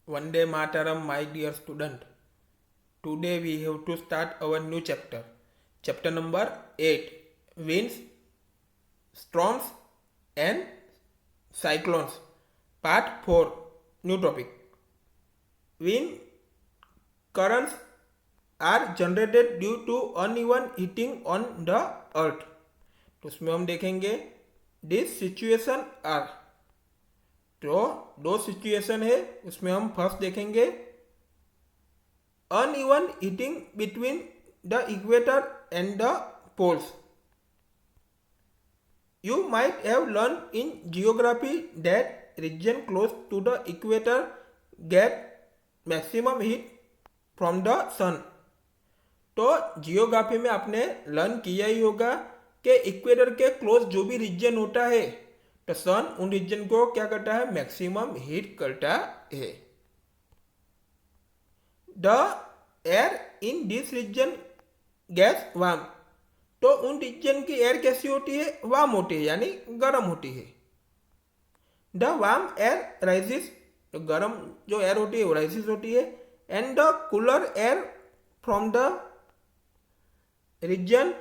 Vande Mataram, my dear student. Today we have to start our new chapter. Chapter number 8, Winds, Storms and Cyclones. Part 4, new topic. Wind currents are generated due to uneven heating on the earth. तो उसमें हम देखेंगे this situation are. तो दो situation है, उसमें हम first देखेंगे uneven heating between the equator and the poles. You might have learned in geography that region close to the equator get maximum heat from the sun. तो geography में आपने learn किया ही होगा कि इक्वेटर के क्लोज जो भी रीजन होता है तो सन उन रीजन को क्या करता है, मैक्सिमम हीट करता है. The air in this reason gas warm. तो उन रीजन की एयर कैसी होती है, वार्म होती है यानी गर्म होती है. द वार्म एयर राइजेस, तो गर्म जो एयर होती है वो राइजेस होती है. And the cooler air from the region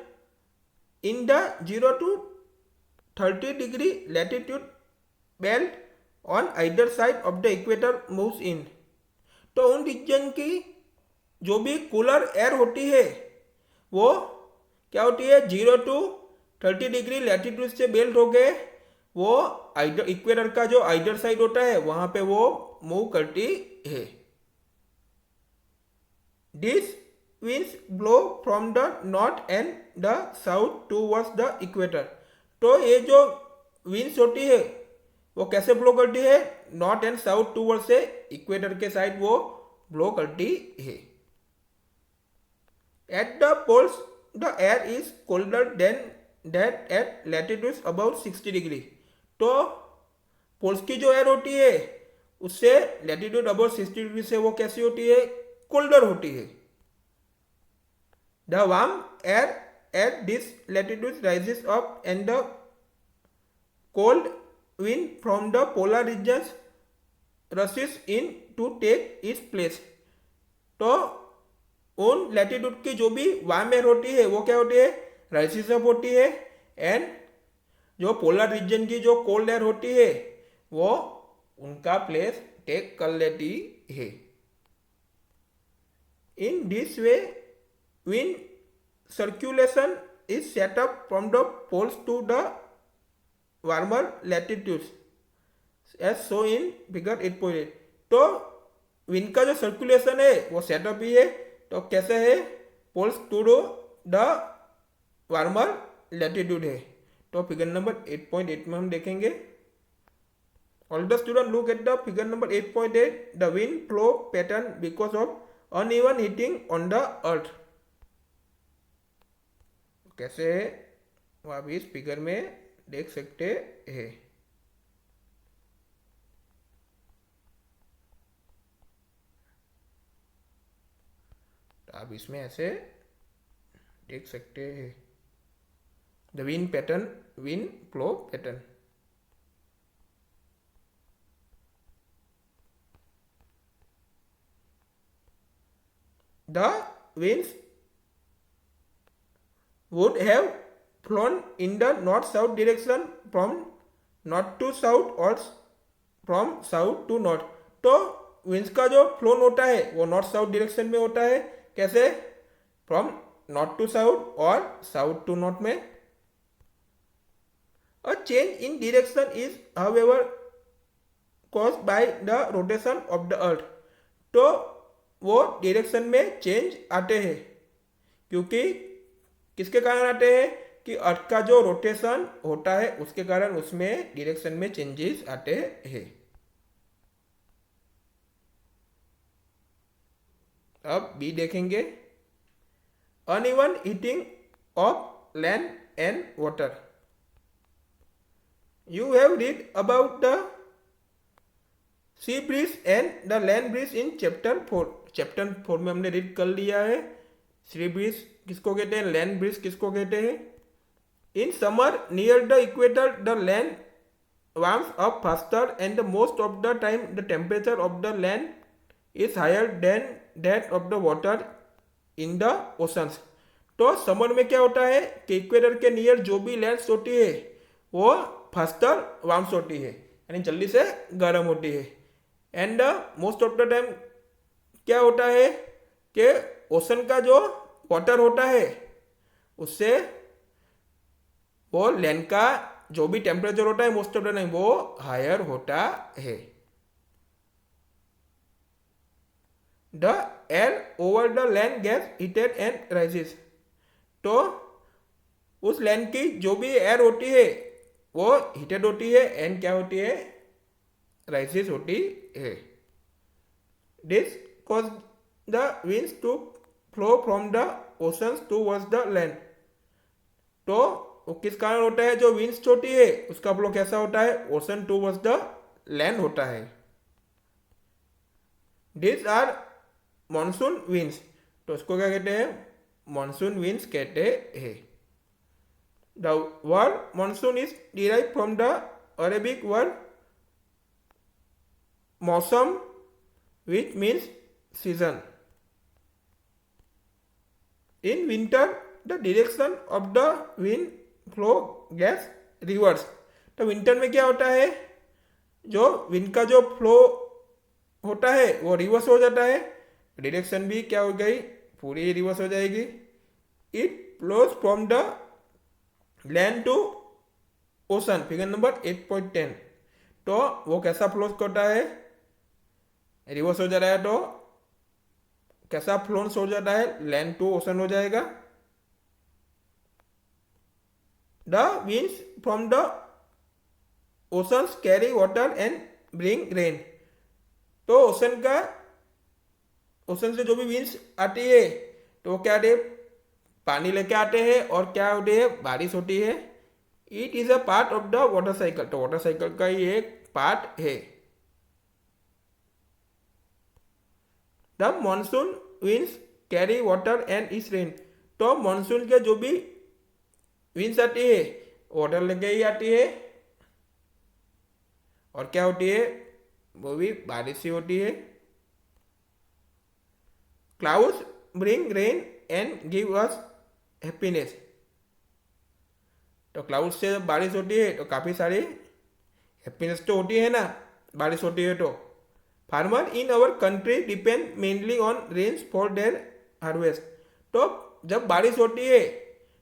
in the 0 to 30 degree latitude belt on either side of the equator moves in. तो उन रीजन की जो भी कूलर एयर होती है वो क्या होती है, 0 to 30 डिग्री लैटिट्यूड से बेल्ट हो गए, वो आइडर इक्वेटर का जो आइडर साइड होता है वहां पे वो मूव करती है. This winds blow from the north and the south towards the equator. तो ये जो winds होती है वो कैसे ब्लो करती है, नॉर्थ एंड साउथ टूवर्ड से इक्वेटर के साइड वो ब्लो करती है. At the poles the air is colder than that at latitudes about 60 degree. तो पोल्स की जो एयर होती है उससे लैटिट्यूड अबाउट 60 डिग्री से वो कैसी होती है, कोल्डर होती है. The warm air at this latitude rises up and the cold wind from the polar regions rushes in to take its place. तो उन लैटिट्यूड की जो भी वार्म एयर होती है वो क्या होती है, राइसिस अप होती है. एंड जो पोलर रीजन की जो कोल्ड एयर होती है वो उनका प्लेस टेक कर लेती है. In this way wind circulation is set up from the poles to the warmer latitudes as shown in figure 8.8. तो विंड का जो सर्कुलेशन है वो सेटअप ही है. तो कैसे है, poles to the warmer latitude है. तो फिगर नंबर 8.8 में हम देखेंगे. All the students look at the figure number 8.8. The wind flow pattern because of uneven heating on the earth. कैसे है वो आप इस फिगर में देख सकते हैं. तो आप इसमें ऐसे देख सकते हैं the wind pattern, wind flow pattern. The winds would have flown in the north-south direction from north to south or from south to north. तो विंड्स का जो फ्लोन होता है वो नॉर्थ साउथ डायरेक्शन में होता है. कैसे, फ्रॉम नॉर्थ टू साउथ और साउथ टू नॉर्थ में. A change in direction is however caused by the rotation of the earth. तो वो डायरेक्शन में चेंज आते हैं क्योंकि किसके कारण आते हैं कि अर्थ का जो रोटेशन होता है उसके कारण उसमें डायरेक्शन में चेंजेस आते हैं. अब बी देखेंगे. Uneven heating of land and water. You have read about the sea breeze and the land breeze in chapter 4. Chapter 4 में हमने रीड कर लिया है. सी ब्रीज किसको कहते हैं, लैंड ब्रीज किसको कहते हैं. In summer near the equator the land warms up faster and most of the time the temperature of the land is higher than that of the water in the oceans. तो summer में क्या होता है कि equator के near जो भी lands होती है वो फास्टर वार्म्स होती है, यानी जल्दी से गर्म होती है। And most of the time क्या होता है कि ओशन का जो वाटर होता है उससे वो लैंड का जो भी टेम्परेचर होता है मोस्ट ऑफ द टाइम वो हायर होता है। The air over the land gas heated and rises. तो उस लैंड की जो भी एयर होती है वो हीटेड होती है एंड क्या होती है, राइजेस होती है। This cause the winds to flow from the oceans towards the land. तो वो किस कारण होता है, जो विंड्स होती है उसका फ्लो कैसा होता है, ओशन टूवर्ड्स द लैंड होता है। This are monsoon winds. तो उसको क्या कहते हैं, मॉनसून विंड्स कहते हैं। The word monsoon is derive from the Arabic word mausam which means season. In winter, the direction of the wind flow gets reverse. तो विंटर में क्या होता है, जो विंड का जो फ्लो होता है वो रिवर्स हो जाता है, डायरेक्शन भी क्या हो गई, पूरी रिवर्स हो जाएगी। It flows from the land to ocean, figure number 8.10। तो वो कैसा फ्लोज करता है, रिवर्स हो जा रहा है तो कैसा फ्लोन्स हो जाता है, लैंड टू ओशन हो जाएगा। The winds from the oceans carry water and bring rain. तो ओशन से जो भी विंड्स आती है तो वो क्या आते, पानी लेके आते हैं और क्या होती है, बारिश होती है। It is a part of the water cycle. तो वाटर साइकिल का ही एक पार्ट है। The monsoon winds carry water and इस रेन। तो मानसून के जो भी विंड्स आती है वाटर लेके ही आती है और क्या होती है, वो भी बारिश ही होती है। Clouds bring rain and give us happiness. तो क्लाउड से जब बारिश होती है तो काफ़ी सारी हैप्पीनेस तो होती है ना, बारिश होती है तो। Farmer in our country depend mainly on rains for their harvest. तो जब बारिश होती है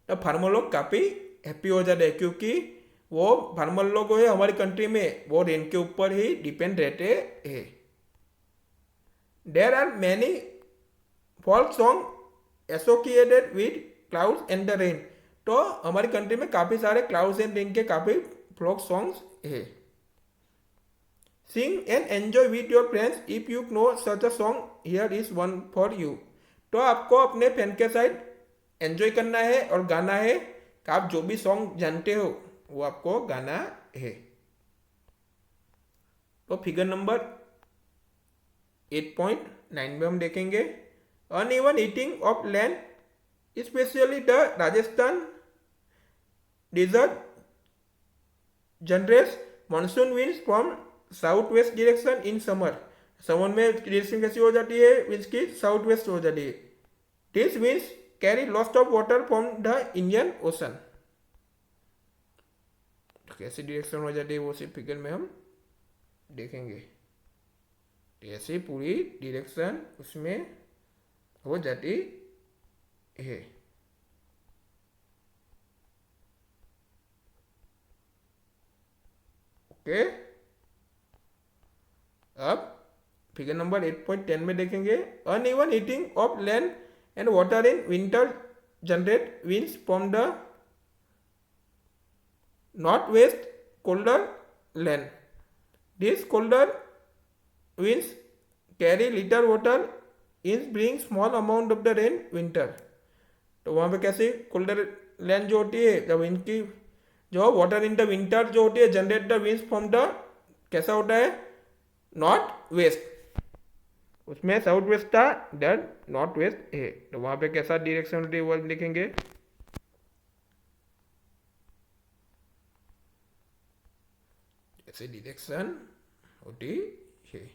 तो फार्मर लोग काफ़ी हैप्पी हो जाते हैं, क्योंकि वो फार्मर लोग है हमारी कंट्री में वो रेन के ऊपर ही डिपेंड रहते हैं। There are many folk songs associated with clouds and the rain. तो हमारी कंट्री में काफ़ी सारे क्लाउड्स एंड रेन के काफ़ी फोक सॉन्ग्स है। Sing and enjoy with your friends if you know such a song. Here is one for you. तो आपको अपने फ्रेंड के साथ एंजॉय करना है और गाना है कि आप जो भी सॉन्ग जानते हो वो आपको गाना है। तो फिगर नंबर 8.9 में हम देखेंगे uneven heating of land, specially the Rajasthan desert generates monsoon winds from south west direction in summer. Summer में डायरेक्शन कैसी हो जाती है, विंड्स की साउथ वेस्ट हो जाती है। This winds carry lot of water from the Indian ocean. कैसी डायरेक्शन हो जाती है वो सिर्फ फिगर में हम देखेंगे। ऐसी पूरी डायरेक्शन उसमें हो जाती है। ओके, अब फिगर नंबर 8.10 में देखेंगे uneven heating of land and water in winter generate winds from the north west colder land. This colder winds carry little water in bring small amount of the rain winter। तो वहाँ पे कैसे colder land जो होती है जब इनकी जो वाटर इन द विंटर जो होती है generate the winds from the कैसा होता है, नॉर्थ वेस्ट। उसमें साउथ वेस्ट था, इधर नॉर्थ वेस्ट है। तो वहाँ पे कैसा डायरेक्शन होती है वो लिखेंगे। ऐसे डायरेक्शन होती है।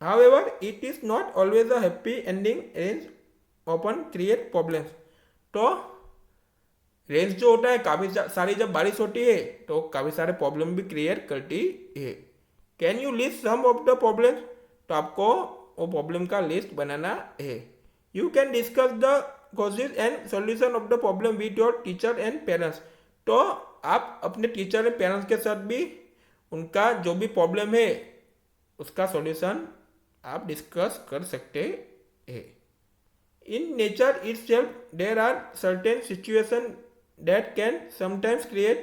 However, it is not always a happy ending. Rains often create problems. तो रेंज जो होता है काफ़ी सारी जब बारिश होती है तो काफ़ी सारे प्रॉब्लम भी क्रिएट करती है. Can you list some of the problems? तो आपको वो प्रॉब्लम का लिस्ट बनाना है. You can discuss the causes and solution of the problem with your teacher and parents. तो आप अपने टीचर एंड पेरेंट्स के साथ भी उनका जो भी प्रॉब्लम है उसका सॉल्यूशन आप डिस्कस कर सकते हैं. In nature itself, there are certain situations that can sometimes create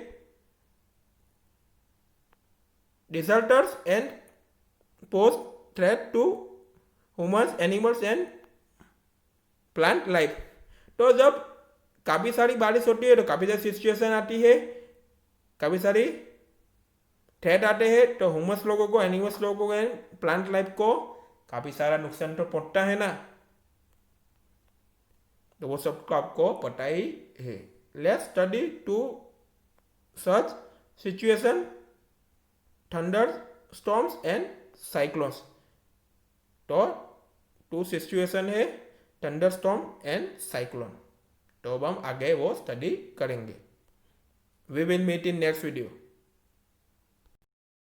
disasters and pose threat to humans, animals and plant life. तो जब काफ़ी सारी बारिश होती है तो काफ़ी सारी सिचुएशन आती है, काफ़ी सारी थ्रेट आते हैं, तो ह्यूमंस लोगों को, एनिमल्स लोगों को, प्लांट लाइफ को काफ़ी सारा नुकसान तो पहुंचता है ना. तो वो सब तो आपको पता ही है. Let's study two such situation, thunder storms and cyclones. तो टू सिचुएशन है, थंडर स्टॉर्म एंड साइक्लोन. तो अब हम आगे वो स्टडी करेंगे. We will meet in next video.